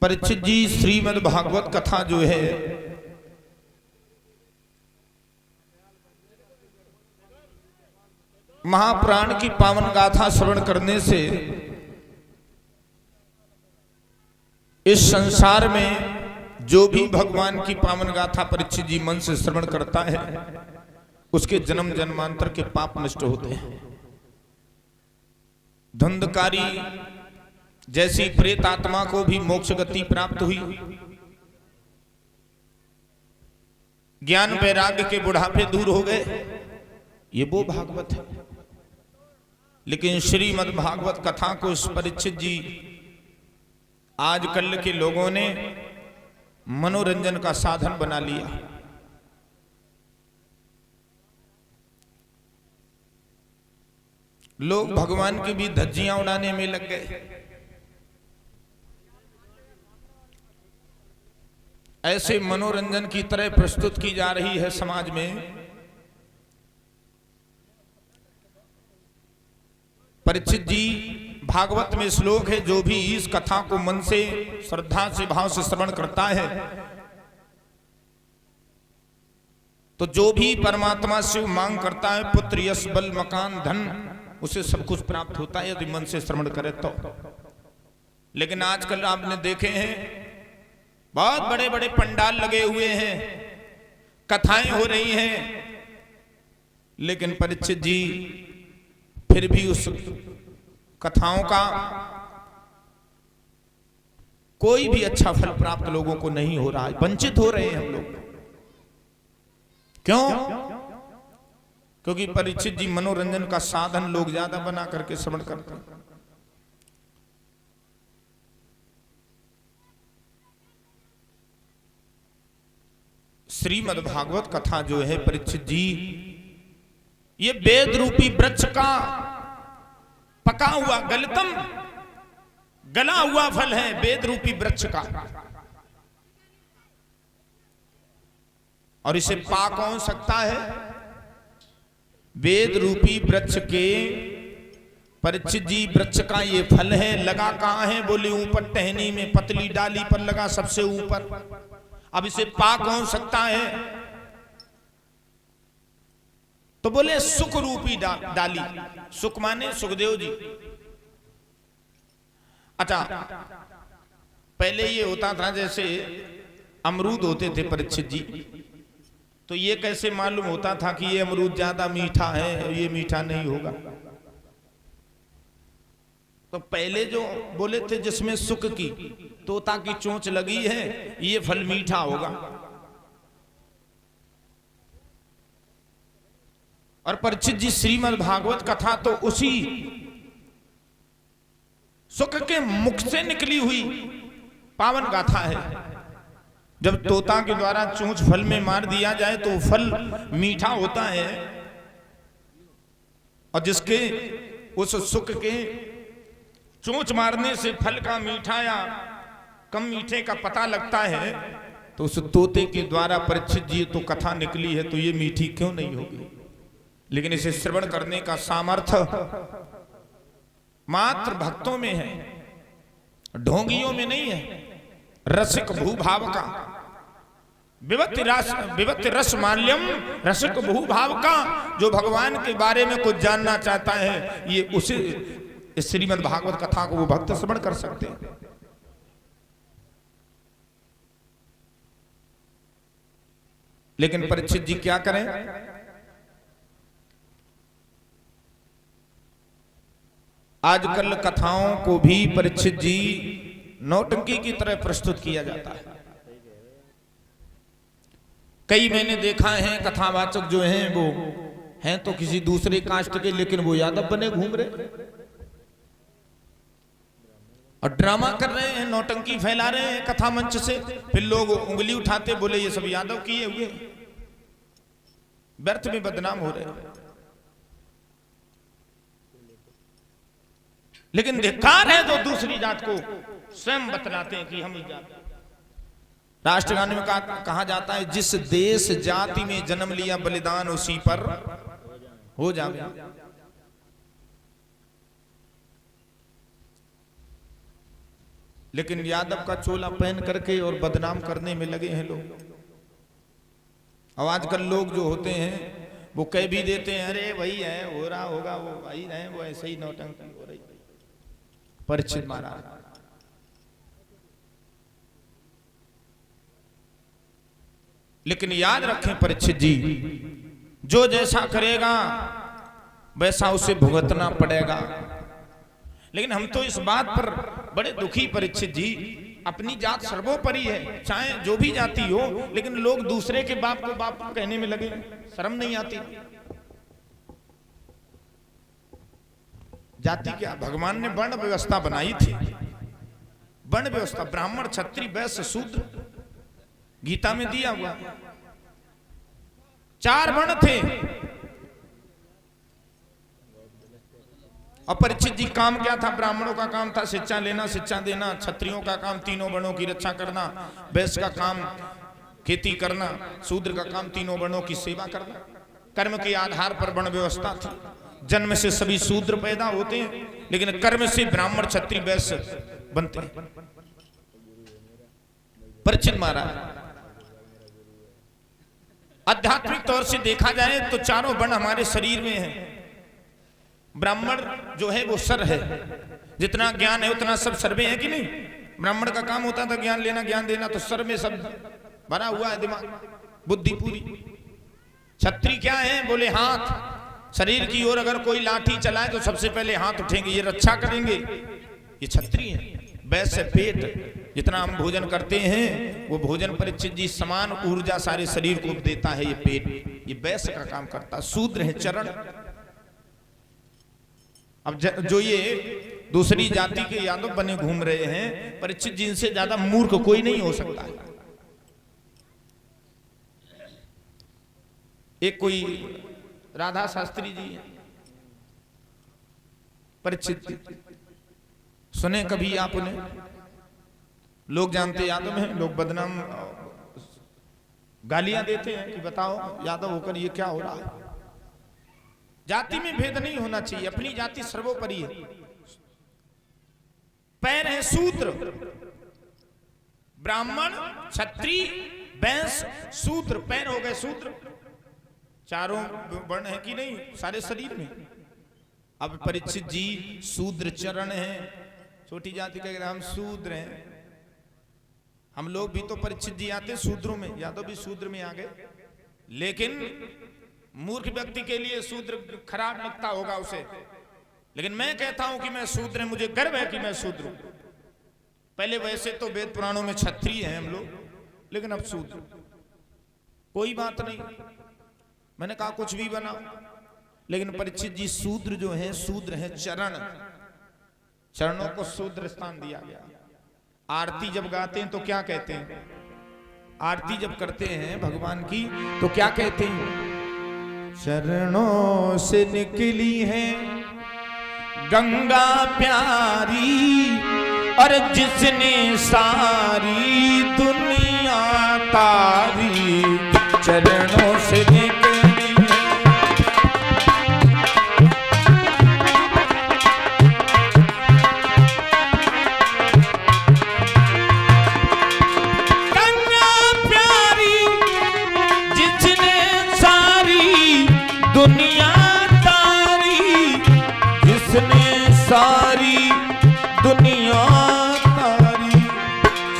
परीक्षित जी श्रीमद् भागवत कथा जो है महापुराण की पावन गाथा श्रवण करने से इस संसार में जो भी भगवान की पावन गाथा परीक्षित जी मन से श्रवण करता है उसके जन्म जन्मांतर के पाप नष्ट होते हैं। धुंधकारी जैसी प्रेत आत्मा को भी मोक्ष गति प्राप्त हुई। ज्ञान वैराग्य के बुढ़ापे दूर हो गए, ये वो भागवत है। लेकिन श्रीमद् भागवत कथा को इस परीक्षित जी आजकल के लोगों ने मनोरंजन का साधन बना लिया। लोग भगवान की भी धज्जियां उड़ाने में लग गए। ऐसे मनोरंजन की तरह प्रस्तुत की जा रही है समाज में। परीक्षित जी भागवत में श्लोक है, जो भी इस कथा को मन से श्रद्धा से भाव से श्रवण करता है तो जो भी परमात्मा से मांग करता है, पुत्र यश बल मकान धन, उसे सब कुछ प्राप्त होता है यदि मन से श्रवण करे तो। लेकिन आजकल आपने देखे हैं बहुत बड़े बड़े पंडाल लगे हुए हैं, कथाएं हो रही हैं, लेकिन परीक्षित जी फिर भी उस कथाओं का कोई भी अच्छा फल प्राप्त लोगों को नहीं हो रहा है। वंचित हो रहे हैं हम लोग। क्यों? क्योंकि परीक्षित जी मनोरंजन का साधन लोग ज्यादा बना करके श्रवण करते हैं। श्रीमद् भागवत कथा जो है परीक्षित जी, ये वेद रूपी वृक्ष का पका हुआ गलतम गला हुआ फल है। वेद रूपी वृक्ष का, और इसे पा कौन सकता है? वेद रूपी वृक्ष के परीक्षित जी वृक्ष का ये फल है। लगा कहां है? बोले ऊपर टहनी में पतली डाली पर लगा, सबसे ऊपर। अब इसे पा कौन सकता है? तो बोले सुख रूपी डाली। सुख माने सुखदेव जी। अच्छा, पहले ये होता था जैसे अमरूद होते थे परीक्षित जी, तो ये कैसे मालूम होता था कि ये अमरूद ज्यादा मीठा है, ये मीठा नहीं होगा? तो पहले जो बोले थे जिसमें सुख की तोता की चोंच लगी है, ये फल मीठा होगा। और परीक्षित जी श्रीमद् भागवत कथा तो उसी सुख के मुख से निकली हुई पावन गाथा है। जब तोता के द्वारा चोंच फल में मार दिया जाए तो फल मीठा होता है, और जिसके उस सुख के चोंच मारने से फल का मीठा या कम मीठे का पता लगता है, तो उस तोते के द्वारा परीक्षित जी तो कथा निकली है, तो ये मीठी क्यों नहीं होगी? लेकिन इसे श्रवण करने का सामर्थ्य मात्र भक्तों में है, ढोंगियों में नहीं है। रसिक भूभाव का विवत रस माल्यम, रसिक भूभाव का जो भगवान के बारे में कुछ जानना चाहता है, ये उसे इस श्रीमद् भागवत कथा को वो भक्त श्रवण कर सकते हैं। लेकिन परीक्षित जी क्या करें? आजकल कथाओं को भी परीक्षित जी नौटंकी की तरह प्रस्तुत किया जाता है। कई मैंने देखा है कथावाचक जो हैं वो हैं तो किसी दूसरे कास्ट के, लेकिन वो यादव बने घूम रहे और ड्रामा कर रहे हैं, नौटंकी फैला रहे हैं कथा मंच से। फिर लोग उंगली उठाते, बोले ये सब यादव किए हुए, व्यर्थ में बदनाम हो रहे हैं। लेकिन धिक्कार है तो दूसरी जात को स्वयं बतलाते हैं कि हम ही जात। राष्ट्रगान में कहा जाता है, जिस देश जाति में जन्म लिया बलिदान उसी पर हो जावे। लेकिन यादव का चोला पहन करके और बदनाम करने में लगे हैं लोग। अब आजकल लोग जो होते हैं वो कह भी देते हैं, अरे वही है, हो रहा होगा, वो भाई है, वो ऐसे ही नौटंकी हो रही। परीक्षित महाराज लेकिन याद रखें परीक्षित जी, जो जैसा करेगा वैसा उसे भुगतना पड़ेगा। लेकिन हम तो इस बात पर बड़े दुखी परीक्षित जी, अपनी जात सर्वोपरि है, चाहे जो भी जाति हो, लेकिन लोग दूसरे के बाप को बाप कहने में लगे, शर्म नहीं आती। जाति क्या, भगवान ने वर्ण व्यवस्था बनाई थी, वर्ण व्यवस्था, ब्राह्मण क्षत्रिय वैश्य शूद्र, गीता में दिया हुआ 4 वर्ण थे। अपरिचित जी काम क्या था? ब्राह्मणों का काम था शिक्षा लेना, शिक्षा देना, क्षत्रियों का काम तीनों वर्णों की रक्षा करना, वैश्य का काम खेती करना, शूद्र का काम तीनों वर्णों की सेवा करना। कर्म के आधार पर वर्ण व्यवस्था थी। जन्म से सभी शूद्र पैदा होते हैं, लेकिन कर्म से ब्राह्मण क्षत्रिय वैश्य बनते हैं। परीक्षित महाराज, आध्यात्मिक तौर से देखा जाए तो चारों वर्ण हमारे शरीर में है। ब्राह्मण जो है वो सर है, जितना ज्ञान है उतना सब सर में है कि नहीं? ब्राह्मण का काम होता था ज्ञान लेना, ज्ञान देना, तो सर में सब भरा हुआ है, दिमाग बुद्धि पूरी। क्षत्रिय क्या है? बोले हाथ, शरीर की ओर अगर कोई लाठी चलाए तो सबसे पहले हाथ उठेंगे, ये रक्षा करेंगे, ये क्षत्रिय है। वैसे पेट, जितना हम भोजन करते हैं वो भोजन परीक्षित जी समान ऊर्जा सारे शरीर को देता है, ये पेट, ये वैश्य का काम करता है। शूद्र है चरण। अब जो ये दूसरी जाति के यादव बने घूम रहे हैं, परीक्षित जी इनसे ज्यादा मूर्ख कोई नहीं हो सकता है। एक कोई राधा शास्त्री जी है, परीक्षित सुने कभी आप उन्हें? लोग जानते यादव हैं, लोग बदनाम गालियां देते हैं कि बताओ यादव होकर ये क्या हो रहा है। जाति में भेद नहीं होना चाहिए, अपनी जाति सर्वोपरि है। पैर है शूद्र, ब्राह्मण क्षत्रिय वैश्य शूद्र, पैर हो गए शूद्र। चारों वर्ण है कि नहीं सारे शरीर में? अब परीक्षित जी शूद्र चरण है, छोटी जाति का हम शूद्र हैं। हम लोग भी तो परीक्षित जी आते शूद्रों में, यादव भी शूद्र में आ गए। लेकिन मूर्ख व्यक्ति के लिए शूद्र खराब लगता होगा उसे, लेकिन मैं कहता हूं कि मैं शूद्र, मुझे गर्व है कि मैं शूद्र हूं। पहले वैसे तो वेद पुराणों में क्षत्रिय हैं हम लोग, लेकिन अब शूद्र। कोई बात नहीं, मैंने कहा कुछ भी बना, लेकिन परीक्षित जी शूद्र जो है, शूद्र है चरण, चरणों को शूद्र स्थान दिया गया। आरती जब गाते हैं तो क्या कहते हैं? आरती जब करते हैं भगवान की तो क्या कहते हैं? चरणों से निकली है गंगा प्यारी, और जिसने सारी दुनिया तारी, चरणों से निकली दुनिया तारी, जिसने सारी दुनिया तारी,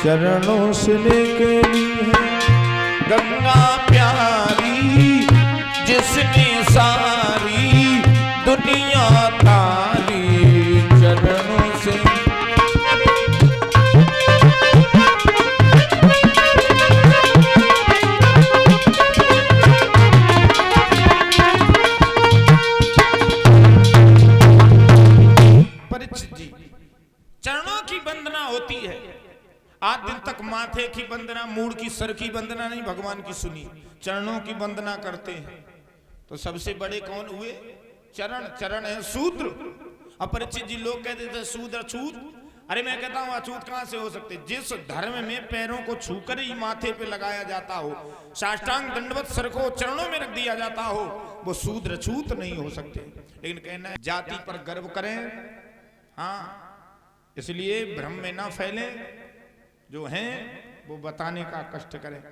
चरणों से निकली है गंगा प्यारी, जिसने सारी दुनिया तारी, चरणों से। चरणों की वंदना होती है, 8 दिन तक माथे की वंदना, मूड की, सर की वंदना नहीं भगवान की सुनी, चरणों की वंदना करते हैं। तो सबसे बड़े कौन हुए? चरण। चरण है शूद्र। अपरिचित जी लोग कहते थे शूद्र अछूत। अरे मैं कहता हूं अछूत कहां से हो सकते? जिस धर्म में पैरों को छूकर ही माथे पे लगाया जाता हो, साष्टांग दंडवत सर को चरणों में रख दिया जाता हो, वो शूद्र अछूत नहीं हो सकते। लेकिन कहना है जाति पर गर्व करें, हाँ इसलिए भ्रम में ना फैले, जो हैं वो बताने का कष्ट करें।